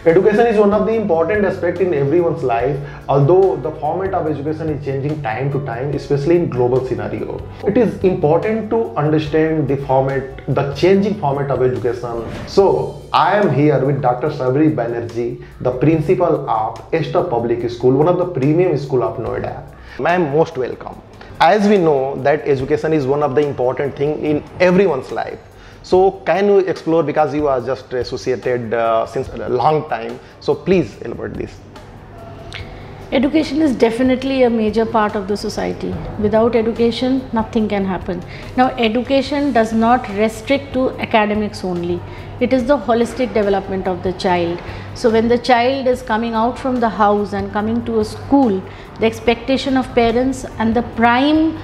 Education is one of the important aspects in everyone's life, although the format of education is changing time to time, especially in global scenario. It is important to understand the changing format of education. So, I am here with Dr. Sharbari Banerjee, the principal of Aster Public School, one of the premium school of Noida. Ma'am, most welcome. As we know that education is one of the important thing in everyone's life. So can you explore, because you are just associated since a long time, so please elaborate this. Education is definitely a major part of the society. Without education, nothing can happen. Now, education does not restrict to academics only. It is the holistic development of the child. So when the child is coming out from the house and coming to a school, the expectation of parents and the prime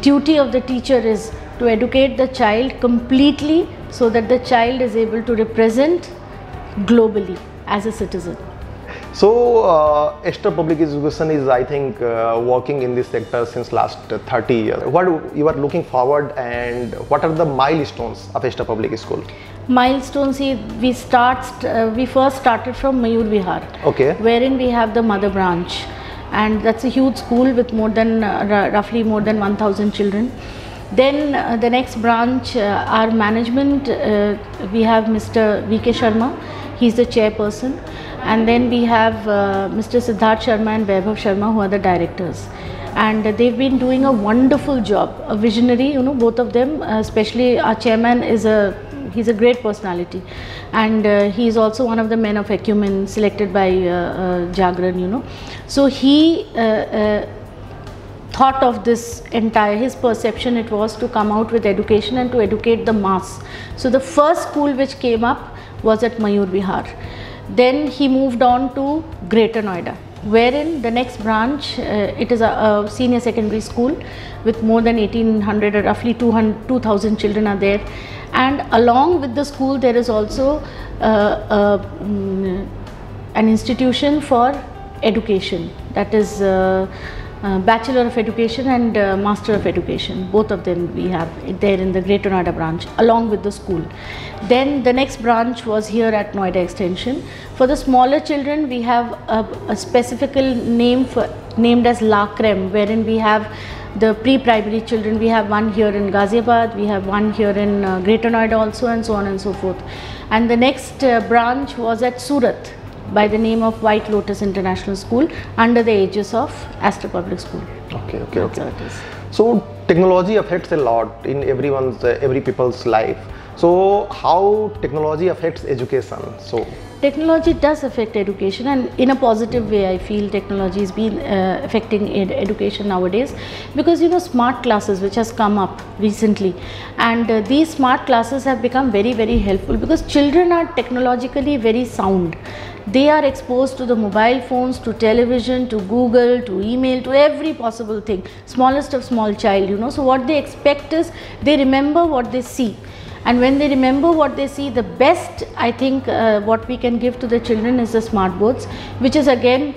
duty of the teacher is to educate the child completely so that the child is able to represent globally as a citizen. So Aster Public Education is, I think, working in this sector since last 30 years. What you are looking forward, and what are the milestones of Aster Public School? Milestones, we first started from Mayur Vihar, okay, wherein we have the mother branch, and that's a huge school with roughly more than 1,000 children. Then the next branch, our management, we have Mr. V.K. Sharma, he's the chairperson, and then we have Mr. Siddharth Sharma and Vaibhav Sharma, who are the directors. And they've been doing a wonderful job, a visionary, both of them, especially our chairman he's a great personality, and he's also one of the men of acumen selected by Jagran, So he thought of this his perception it was to come out with education and to educate the mass. So the first school which came up was at Mayur Vihar. Then he moved on to Greater Noida, wherein the next branch, it is a senior secondary school with more than 1,800 or roughly 2,000 children are there. And along with the school, there is also an institution for education, that is Bachelor of Education and Master of Education. Both of them we have there in the Greater Noida branch along with the school. Then the next branch was here at Noida Extension. For the smaller children, we have a specific name named as La Creme, wherein we have the pre-primary children. We have one here in Ghaziabad, we have one here in Greater Noida also, and so on and so forth. And the next branch was at Surat by the name of White Lotus International School under the aegis of Aster Public School. Okay. So technology affects a lot in every people's life. So how technology affects education? So technology does affect education, and in a positive way. I feel technology has been affecting education nowadays, because smart classes which has come up recently, and these smart classes have become very, very helpful because children are technologically very sound. They are exposed to the mobile phones, to television, to Google, to email, to every possible thing, smallest of small child, So what they expect is they remember what they see. And when they remember what they see, the best, I think, what we can give to the children is the smart boards, which is again,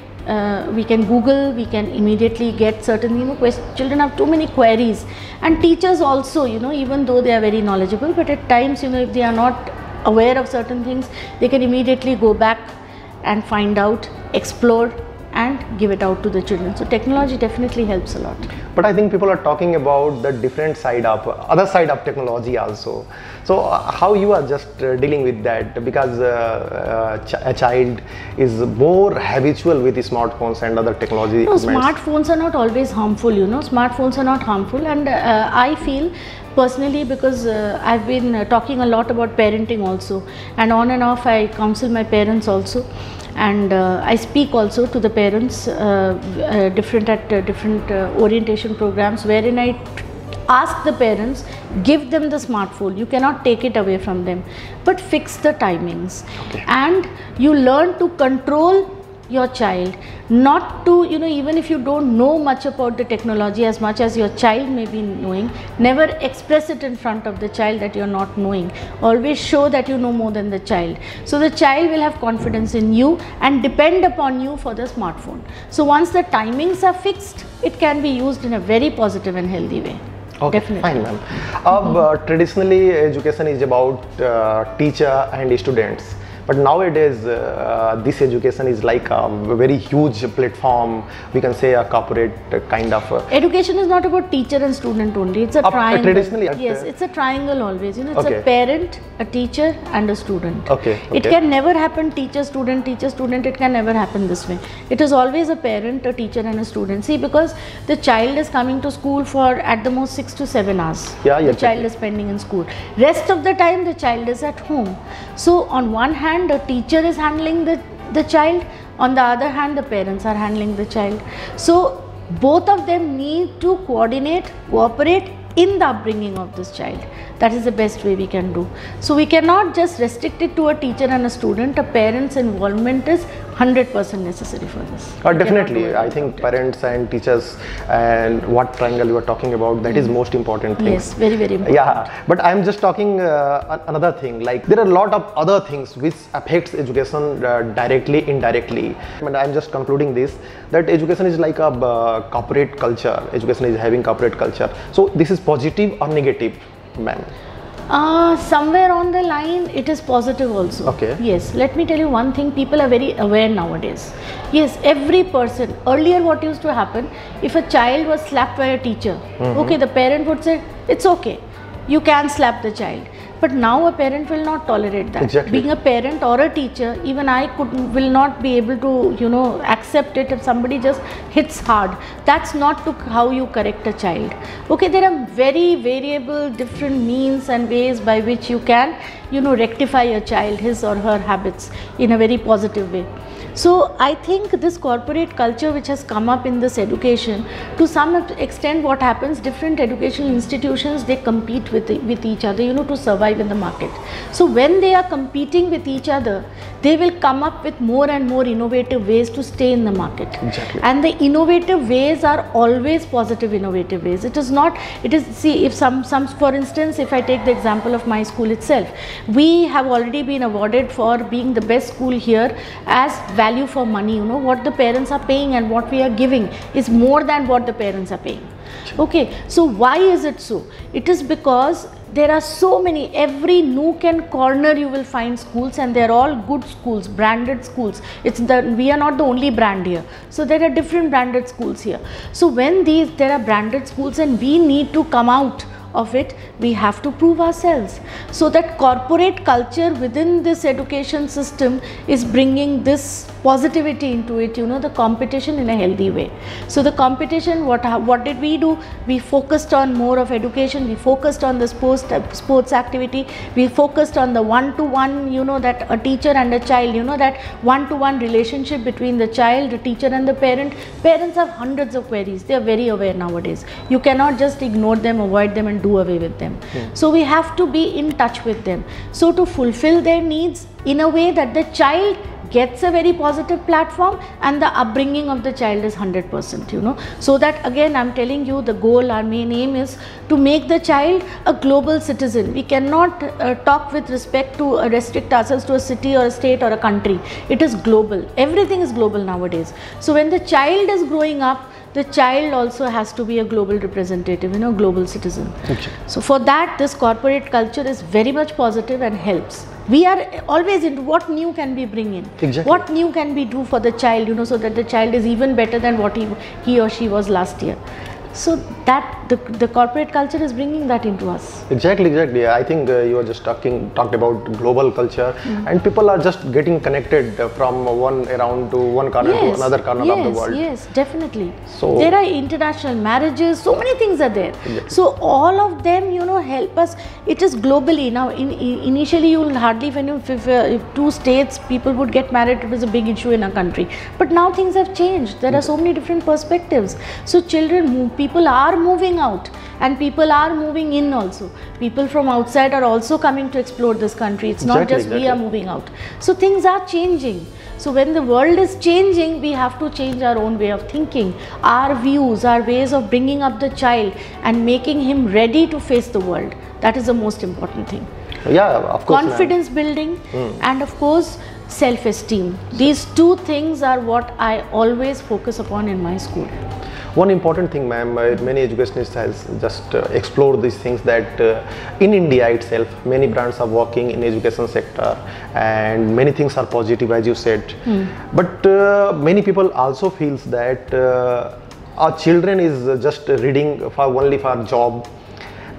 we can Google, we can immediately get certain, children have too many queries, and teachers also, even though they are very knowledgeable, but at times, if they are not aware of certain things, they can immediately go back and find out, explore, and give it out to the children. So technology definitely helps a lot. But I think people are talking about the other side of technology also. So how you are just dealing with that, because a child is more habitual with the smartphones and other technology. No, smartphones are not always harmful, Smartphones are not harmful, and I feel personally, because I've been talking a lot about parenting also, and on and off I counsel my parents also. And I speak also to the parents at different orientation programs, wherein I ask the parents, give them the smartphone, you cannot take it away from them, but fix the timings. Okay. And you learn to control your child, not to, even if you don't know much about the technology as much as your child may be knowing, never express it in front of the child that you're not knowing. Always show that you know more than the child. So the child will have confidence in you and depend upon you for the smartphone. So once the timings are fixed, it can be used in a very positive and healthy way. Okay, definitely. fine, ma'am. Traditionally, education is about teacher and students. But nowadays, this education is like a very huge platform. We can say a corporate kind of. Education is not about teacher and student only. It's a triangle. Traditionally, yes, it's a triangle always. You know, it's a parent, a teacher, and a student. It can never happen teacher, student, teacher, student. It can never happen this way. It is always a parent, a teacher, and a student. See, because the child is coming to school for at the most 6 to 7 hours. The child is spending in school. Rest of the time, the child is at home. So, on one hand, the teacher is handling the child. On the other hand, the parents are handling the child. So, both of them need to coordinate, cooperate in the upbringing of this child. That is the best way we can do. So we cannot just restrict it to a teacher and a student. A parent's involvement is 100% necessary for this. Definitely, I think parents and teachers and what triangle you are talking about, that is most important thing. Yes, very, very important. Yeah, but I am just talking another thing, like there are a lot of other things which affects education directly, indirectly. And I am just concluding this, that education is like a corporate culture. Education is having corporate culture. So this is positive or negative, ma'am? Somewhere on the line it is positive also. Yes, let me tell you one thing, people are very aware nowadays. Yes, every person, earlier what used to happen, if a child was slapped by a teacher, okay, the parent would say, it's okay, you can slap the child. But now a parent will not tolerate that. Being a parent or a teacher, even I will not be able to, you know, accept it if somebody just hits hard. That's not how you correct a child. Okay, there are very variable different means and ways by which you can, you know, rectify a child, his or her habits in a very positive way. So I think this corporate culture which has come up in this education, to some extent what happens, different educational institutions, they compete with each other, you know, to survive in the market. So when they are competing with each other, they will come up with more and more innovative ways to stay in the market. And the innovative ways are always positive innovative ways. It is not, it is, see, if some for instance, if I take the example of my school itself, we have already been awarded for being the best school here as value for money. You know, what the parents are paying and what we are giving is more than what the parents are paying. Okay, so why is it so? It is because there are so many, every nook and corner you will find schools, and they are all good schools, branded schools. We are not the only brand here. So there are different branded schools here. So when there are branded schools and we need to come out of it, we have to prove ourselves. So that corporate culture within this education system is bringing this positivity into it, you know, the competition in a healthy way. So the competition, what did we do? We focused on more of education, we focused on the sports activity, we focused on the one-to-one, you know, that a teacher and a child, you know, that one-to-one relationship between the child, the teacher and the parent. Parents have hundreds of queries, they are very aware nowadays. You cannot just ignore them, avoid them and do away with them. So we have to be in touch with them. So to fulfill their needs in a way that the child gets a very positive platform and the upbringing of the child is 100%, you know. So that again, I'm telling you, the goal, our main aim is to make the child a global citizen. We cannot talk with respect to restrict ourselves to a city or a state or a country. It is global. Everything is global nowadays. So when the child is growing up, the child also has to be a global representative, you know, global citizen. So for that, this corporate culture is very much positive and helps. We are always into what new can we bring in, what new can we do for the child, you know, so that the child is even better than what he or she was last year. So that the corporate culture is bringing that into us. Exactly. I think you were just talked about global culture, and people are just getting connected from one around to one corner to another corner of the world. Yes, definitely. So there are international marriages, so many things are there. So all of them, you know, help us. It is globally now. Initially, you will hardly, if two states people would get married, it was a big issue in a country. But now things have changed. There are so many different perspectives. So people are moving out and people are moving in also. People from outside are also coming to explore this country. It's not just we are moving out. So things are changing. So when the world is changing, we have to change our own way of thinking, our views, our ways of bringing up the child and making him ready to face the world. That is the most important thing. Yeah, of course. Confidence building and of course self-esteem. These two things are what I always focus upon in my school. One important thing, ma'am, many educationists has just explored these things, that in India itself, many brands are working in education sector, and many things are positive, as you said. But many people also feels that our children is just reading for only for job.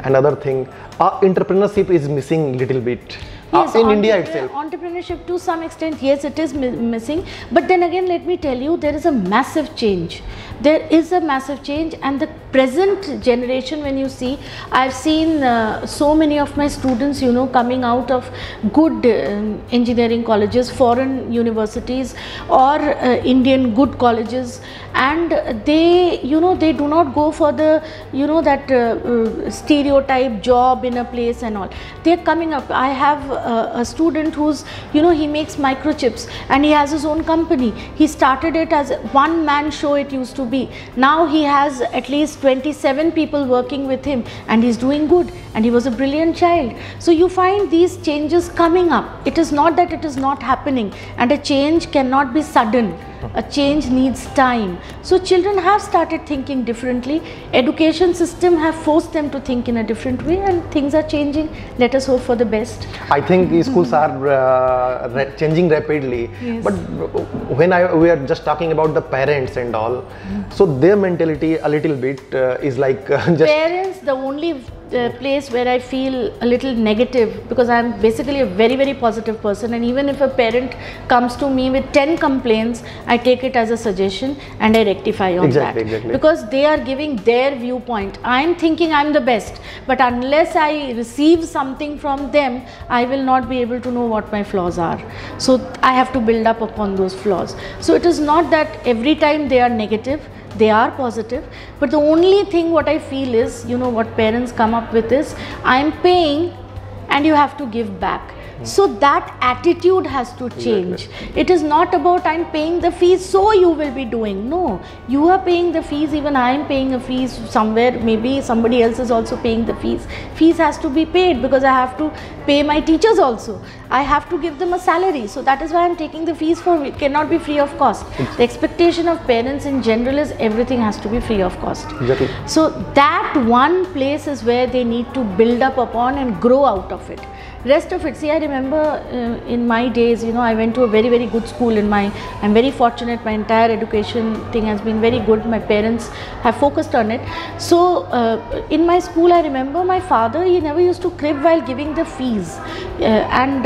Another thing, entrepreneurship is missing little bit. Yes, in India itself. Entrepreneurship to some extent, yes, it is missing. But then again, let me tell you, there is a massive change. There is a massive change, and the present generation, when you see, I've seen so many of my students, you know, coming out of good engineering colleges, foreign universities, or Indian good colleges, and they, you know, they do not go for the, you know, that stereotype job in a place and all. They're coming up. I have a student who's, you know, he makes microchips and he has his own company. He started it as one man show, it used to be. Now he has at least 27 people working with him, and he's doing good, and he was a brilliant child. So you find these changes coming up. It is not that it is not happening, and a change cannot be sudden. A change needs time. So children have started thinking differently. Education system have forced them to think in a different way, and things are changing. Let us hope for the best. I think schools are changing rapidly. Yes. But when we are just talking about the parents and all, so their mentality a little bit is like just parents, the only place where I feel a little negative, because I am basically a very, very positive person, and even if a parent comes to me with 10 complaints, I take it as a suggestion and I rectify on that. Exactly. Because they are giving their viewpoint. I am thinking I am the best, but unless I receive something from them, I will not be able to know what my flaws are. So I have to build up upon those flaws. So it is not that every time they are negative. They are positive, but the only thing what I feel is, you know, what parents come up with is, I am paying and you have to give back. So that attitude has to change. It is not about I'm paying the fees so you will be doing. No, you are paying the fees, even I am paying a fees somewhere, maybe somebody else is also paying the fees. Fees has to be paid because I have to pay my teachers also. I have to give them a salary. So that is why I am taking the fees for, it cannot be free of cost. The expectation of parents in general is everything has to be free of cost. Exactly. So that one place is where they need to build up upon and grow out of it. Rest of it, see, I remember in my days, you know, I went to a very, very good school I'm very fortunate, my entire education thing has been very good, my parents have focused on it. So in my school, I remember my father, he never used to crib while giving the fees, and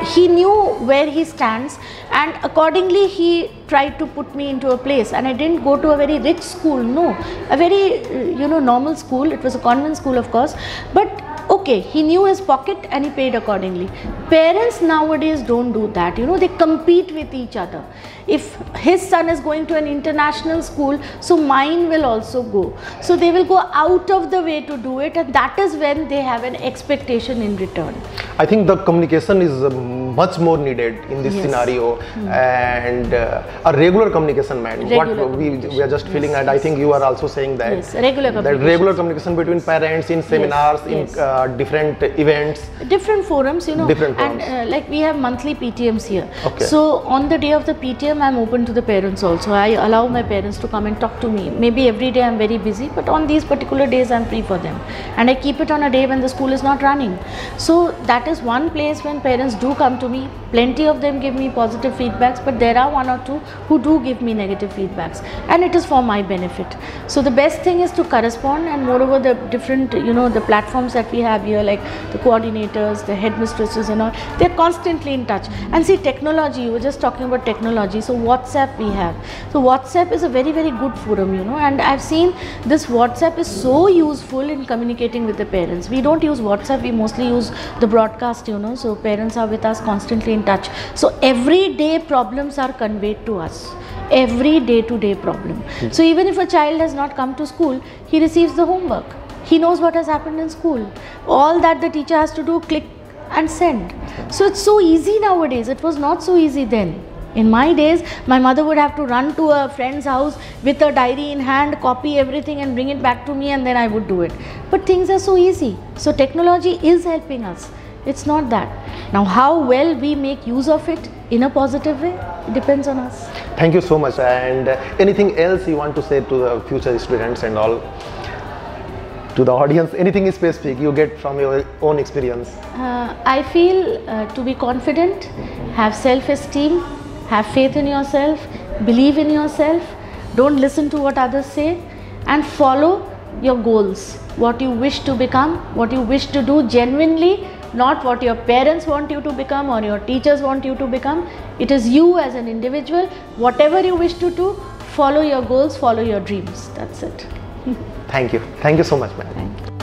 he knew where he stands, and accordingly he tried to put me into a place. And I didn't go to a very rich school, no, a very you know, normal school. It was a convent school, of course, but okay, he knew his pocket and he paid accordingly. Parents nowadays don't do that, you know, they compete with each other. If his son is going to an international school, so mine will also go. So they will go out of the way to do it, and that is when they have an expectation in return. I think the communication is much more needed in this scenario, and a regular communication, man. We are just feeling, and I think you are also saying that. Yes, regular communication. That regular communication between parents in seminars, in different events. Different forums, you know. Different forums. And like we have monthly PTMs here. Okay. So on the day of the PTM, I'm open to the parents also. I allow my parents to come and talk to me. Maybe every day I'm very busy, but on these particular days I'm free for them. And I keep it on a day when the school is not running. So that is one place when parents do come to me. Plenty of them give me positive feedbacks, but there are one or two who do give me negative feedbacks, and it is for my benefit. So the best thing is to correspond, and moreover the different, you know, the platforms that we have here, like the coordinators, the headmistresses and all, they're constantly in touch. And see, technology, you were just talking about technology. So WhatsApp we have. So WhatsApp is a very, very good forum, you know, and I've seen this WhatsApp is so useful in communicating with the parents. We don't use WhatsApp, we mostly use the broadcast, you know, so parents are with us constantly in touch. So everyday problems are conveyed to us. Every day-to-day problem. So even if a child has not come to school, he receives the homework. He knows what has happened in school. All that the teacher has to do, click and send. So it's so easy nowadays. It was not so easy then. In my days, my mother would have to run to a friend's house with a diary in hand, copy everything and bring it back to me, and then I would do it. But things are so easy. So technology is helping us. It's not that. Now, how well we make use of it in a positive way, it depends on us. Thank you so much. And anything else you want to say to the future students and all, to the audience, anything specific you get from your own experience? I feel to be confident, have self-esteem, have faith in yourself, believe in yourself, don't listen to what others say, and follow your goals, what you wish to become, what you wish to do genuinely, not what your parents want you to become or your teachers want you to become. It is you as an individual. Whatever you wish to do, follow your goals, follow your dreams. That's it. Thank you. Thank you so much, ma'am. Thank you.